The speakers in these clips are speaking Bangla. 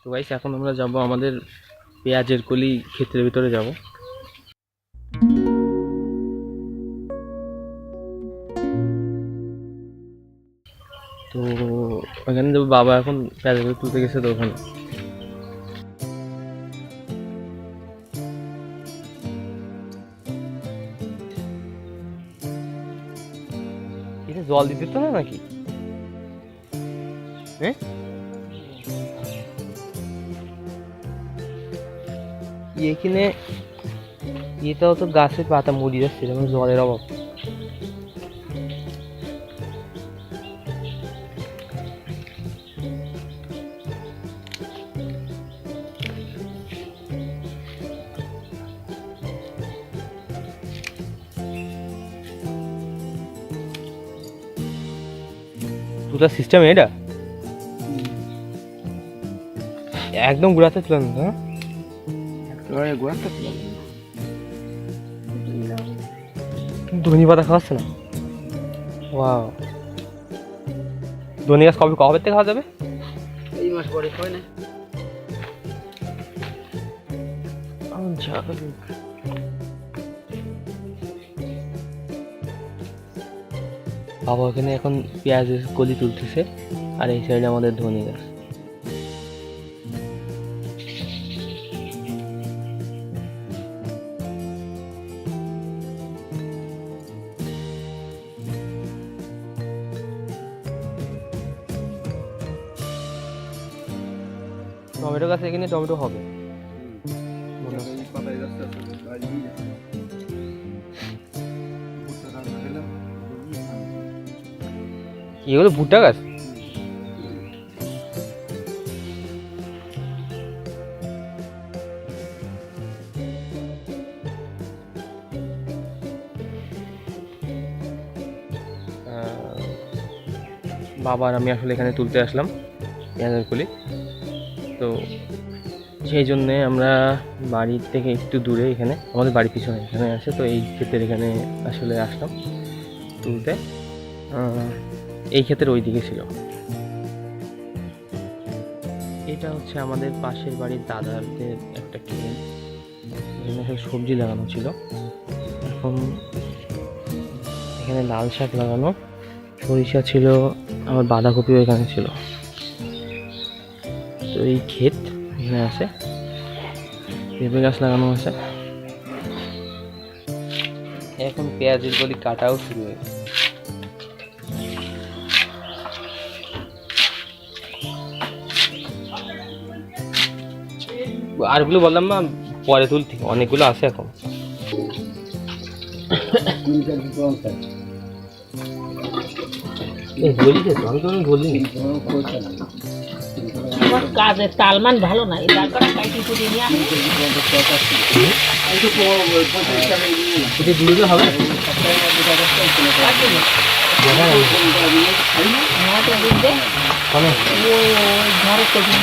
তো গাইস এখন আমরা যাব আমাদের পেঁয়াজের কলি ক্ষেতের ভিতরে যাব। তো ওখানে যাবো, বাবা এখন পেঁয়াজের কলি তুলতে গেছে, তো ওখানে এটা জল দিতে তো না নাকি? হ্যাঁ, এখানে এটাও তো গাছের পাতা মরি যাচ্ছে, যেমন জলের অভাব। তুলার সিস্টেম এটা একদম গোড়াতে তুলেন না, একেবারে গোড়াতে তুলে ধনি পাতা খাওয়াচ্ছে না। ওয়াও, ধনি গাছ কবে কবে থেকে খাওয়া যাবে? এই মাস পরে খাওয়াই না। বাবা ওখানে এখন পেঁয়াজের কলি তুলতেছে, আর এই সাইডে আমাদের ধনি গাছ। টমেটো গাছ এখানে টমেটো হবে মনে হয়। এগুলো ভুট্টা গাছ? বাবা আর আমি আসলে এখানে তুলতে আসলাম পেঁয়াজের কলি, তো সেই জন্যে আমরা বাড়ির থেকে একটু দূরে, এখানে আমাদের বাড়ির পিছনে এখানে আছে, তো এই ক্ষেতের এখানে আসলে আসলাম তুলতে। এই ক্ষেতের ওই দিকে ছিল। এটা হচ্ছে আমাদের পাশের বাড়ির দাদাদের একটা ক্ষেত, এখানে সব সবজি লাগানো ছিল। এখন এখানে লাল শাক লাগানো, সরিষা ছিল, আমার বাঁধাকপিও এখানে ছিল। তো এই ক্ষেত এখানে আছে, পেঁপে গাছ লাগানো আছে। এখন পেঁয়াজের কলি কাটাও শুরু হয়েছে। আরগুলো বললাম না পরে তুলতে, অনেকগুলো আছে এখন। আমার কাজের তালমান ভালো নাই, তারপরে কাইটি কুটি নিয়ে আসি। হবে ঘরে কপি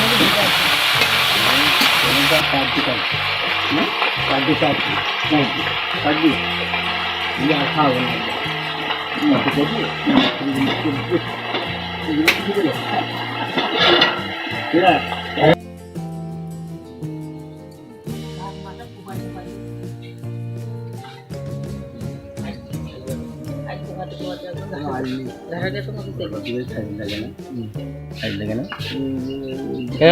কেন